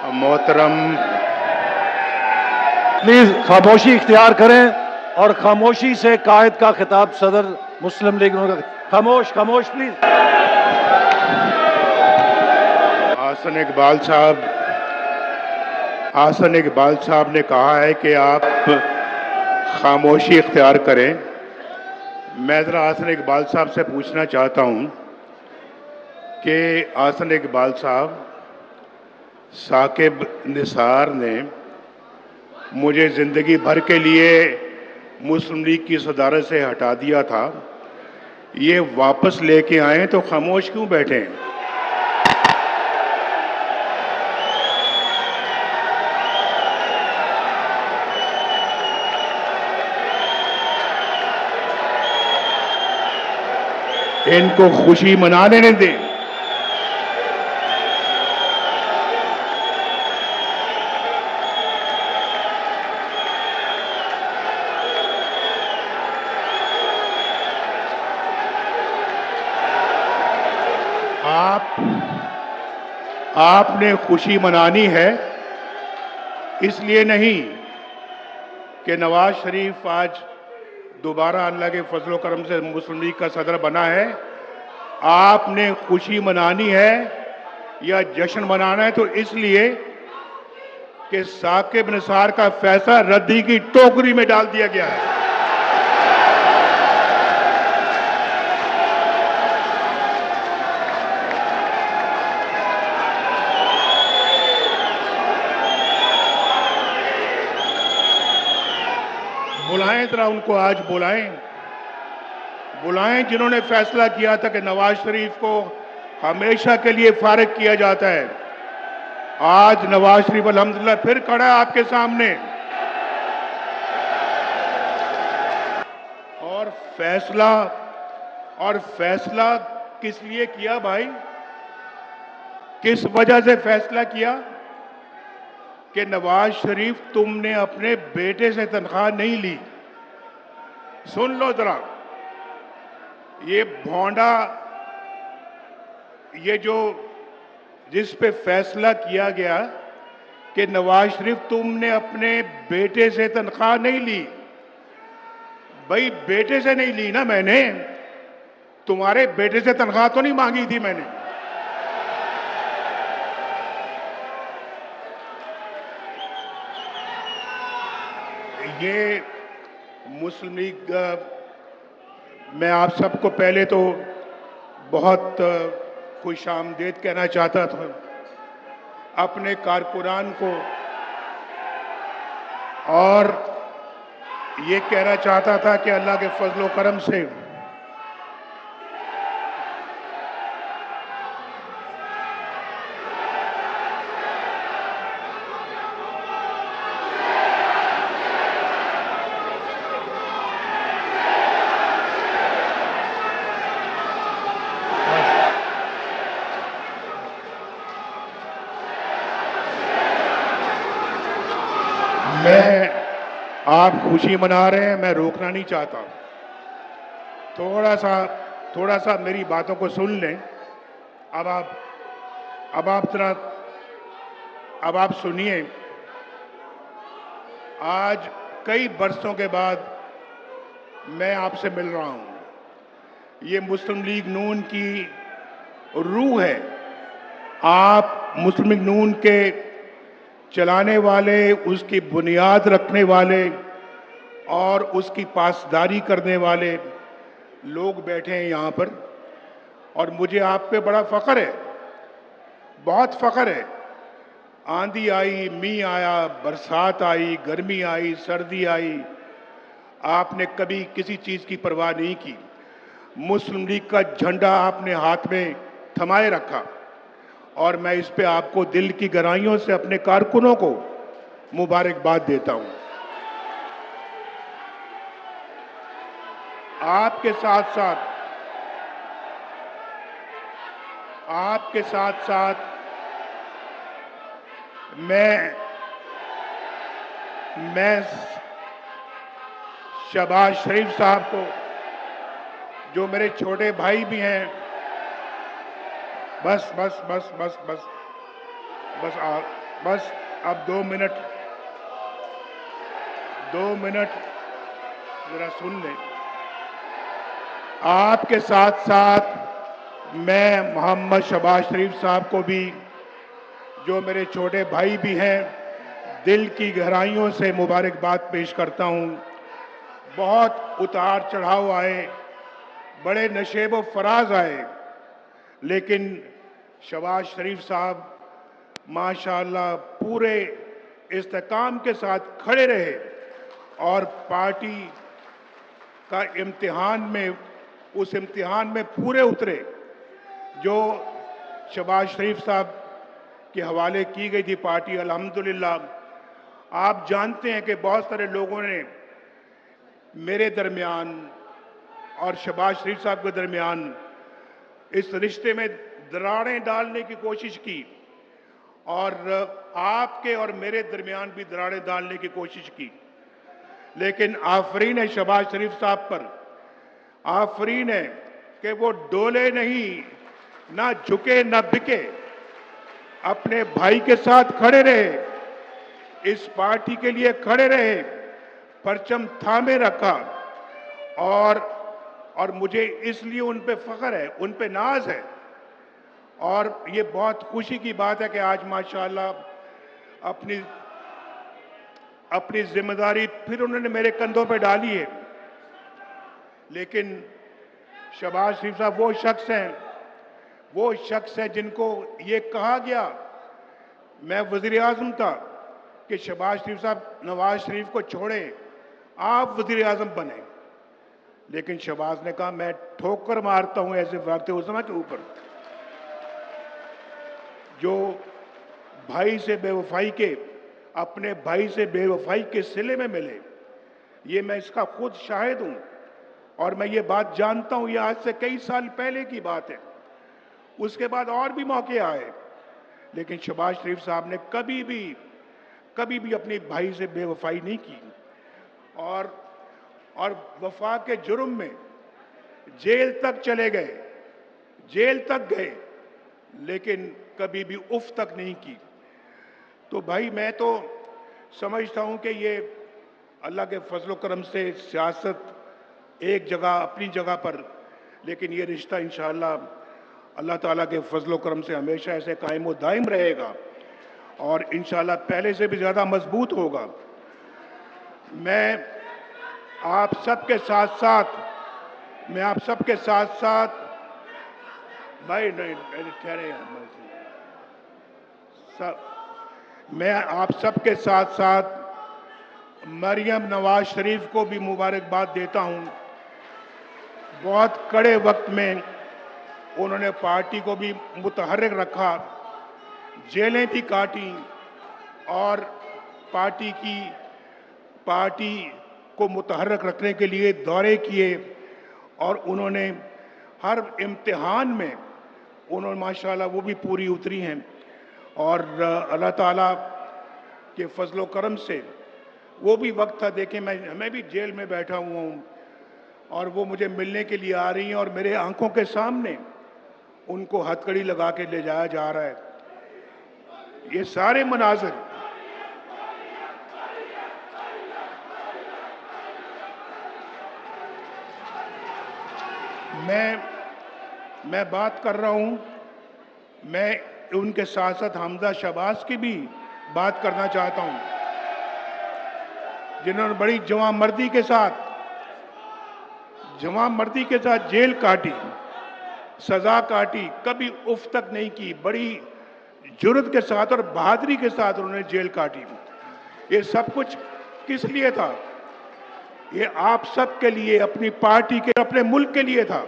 मोहतरम प्लीज खामोशी इख्तियार करें और खामोशी से कायद का खिताब सदर मुस्लिम लीग नून का। खामोश खामोश प्लीज। हासन इकबाल साहब ने कहा है कि आप खामोशी इख्तियार करें। मैं ज़रा हासन इकबाल साहब से पूछना चाहता हूं कि हासन इकबाल साहब, साकिब निसार ने मुझे ज़िंदगी भर के लिए मुस्लिम लीग की सदारत से हटा दिया था, ये वापस लेके आए तो खामोश क्यों बैठे हैं? इनको खुशी मनाने नहीं दें। आपने खुशी मनानी है, इसलिए नहीं कि नवाज शरीफ आज दोबारा अल्लाह के फजलो करम से मुस्लिम लीग का सदर बना है। आपने खुशी मनानी है या जश्न मनाना है तो इसलिए कि साकिब निसार का फैसला रद्दी की टोकरी में डाल दिया गया है। बुलाएं जरा उनको, आज बुलाएं जिन्होंने फैसला किया था कि नवाज शरीफ को हमेशा के लिए फारिग किया जाता है। आज नवाज शरीफ अल्हम्दुलिल्लाह फिर खड़ा है आपके सामने। और फैसला किस लिए किया भाई? किस वजह से फैसला किया कि नवाज शरीफ, तुमने अपने बेटे से तनख्वाह नहीं ली। सुन लो जरा, ये भोंडा, ये जो जिस पे फैसला किया गया कि नवाज शरीफ तुमने अपने बेटे से तनख्वाह नहीं ली। भाई बेटे से नहीं ली ना मैंने, तुम्हारे बेटे से तनख्वाह तो नहीं मांगी थी मैंने। ये मुस्लिम लीग, मैं आप सबको पहले तो बहुत खुशामदीद कहना चाहता था, अपने कारकुनान को, और ये कहना चाहता था कि अल्लाह के फजलो करम से आप खुशी मना रहे हैं, मैं रोकना नहीं चाहता। थोड़ा सा मेरी बातों को सुन लें। अब आप सुनिए। आज कई बरसों के बाद मैं आपसे मिल रहा हूं। ये मुस्लिम लीग नून की रूह है। आप मुस्लिम लीग नून के चलाने वाले, उसकी बुनियाद रखने वाले और उसकी पासदारी करने वाले लोग बैठे हैं यहाँ पर, और मुझे आप पे बड़ा फख्र है, बहुत फख्र है। आंधी आई, मींह आया, बरसात आई, गर्मी आई, सर्दी आई, आपने कभी किसी चीज की परवाह नहीं की। मुस्लिम लीग का झंडा आपने हाथ में थमाए रखा, और मैं इस पे आपको दिल की गहराइयों से अपने कारकुनों को मुबारकबाद देता हूं। आपके साथ साथ मैं शहबाज शरीफ साहब को, जो मेरे छोटे भाई भी हैं, बस बस अब 2 मिनट जरा सुन लें। आपके साथ साथ मैं मोहम्मद शहबाज शरीफ साहब को भी, जो मेरे छोटे भाई भी हैं, दिल की गहराइयों से मुबारकबाद पेश करता हूं। बहुत उतार चढ़ाव आए, बड़े नशेब व फराज आए, लेकिन शहबाज शरीफ साहब माशाअल्लाह पूरे इस्तेकाम के साथ खड़े रहे और पार्टी का इम्तिहान में, उस इम्तिहान में पूरे उतरे जो शहबाज शरीफ साहब के हवाले की गई थी पार्टी। अल्हम्दुलिल्लाह आप जानते हैं कि बहुत सारे लोगों ने मेरे दरमियान और शहबाज शरीफ साहब के दरमियान इस रिश्ते में दरारें डालने की कोशिश की और आपके और मेरे दरमियान भी दरारें डालने की कोशिश की, लेकिन आफरीन है शहबाज शरीफ साहब पर, आफरीन है कि वो डोले नहीं, ना झुके ना बिके, अपने भाई के साथ खड़े रहे, इस पार्टी के लिए खड़े रहे, परचम थामे रखा और मुझे इसलिए उन पे फख्र है, उन पे नाज है और ये बहुत खुशी की बात है कि आज माशाअल्लाह अपनी जिम्मेदारी फिर उन्होंने मेरे कंधों पे डाली है। लेकिन शहबाज शरीफ साहब वो शख्स हैं जिनको ये कहा गया, मैं वजीर आजम था, कि शहबाज शरीफ साहब नवाज शरीफ को छोड़ें, आप वजीर आजम बने, लेकिन शहबाज ने कहा मैं ठोकर मारता हूं ऐसे वाक़े उस्मा के ऊपर जो भाई से बेवफाई के, अपने भाई से बेवफाई के सिले में मिले। ये मैं इसका खुद शाहिद हूं और मैं ये बात जानता हूं, ये आज से कई साल पहले की बात है। उसके बाद और भी मौके आए, लेकिन शहबाज शरीफ साहब ने कभी भी अपने भाई से बेवफाई नहीं की और वफा के जुर्म में जेल तक चले गए, जेल तक गए, लेकिन कभी भी उफ तक नहीं की। तो भाई मैं तो समझता हूं कि ये अल्लाह के फजल करम से सियासत एक जगह अपनी जगह पर, लेकिन ये रिश्ता इंशाअल्लाह अल्लाह ताला के फजल करम से हमेशा ऐसे कायम व दायम रहेगा और इंशाअल्लाह पहले से भी ज़्यादा मजबूत होगा। मैं आप सबके साथ भाई नहीं ठहरे, मैं आप सबके साथ मरियम नवाज शरीफ को भी मुबारकबाद देता हूं। बहुत कड़े वक्त में उन्होंने पार्टी को भी मुतहर्रिक रखा, जेलें भी काटी और पार्टी को मुतहर्रिक रखने के लिए दौरे किए और उन्होंने हर इम्तिहान में उन्होंने माशाल्लाह वो भी पूरी उतरी हैं और अल्लाह ताला के फजलो करम से वो भी वक्त था, देखें मैं भी जेल में बैठा हुआ हूँ और वो मुझे मिलने के लिए आ रही हैं और मेरे आंखों के सामने उनको हथकड़ी लगा के ले जाया जा रहा है। ये सारे मनाज़िर मैं बात कर रहा हूं, मैं उनके साथ साथ हमजा शहबाज की भी बात करना चाहता हूं, जिन्होंने बड़ी जवामर्दी के साथ जेल काटी, सजा काटी, कभी उफ तक नहीं की, बड़ी जुर्रत के साथ और बहादुरी के साथ उन्होंने जेल काटी। ये सब कुछ किस लिए था? ये आप सब के लिए, अपनी पार्टी के, अपने मुल्क के लिए था।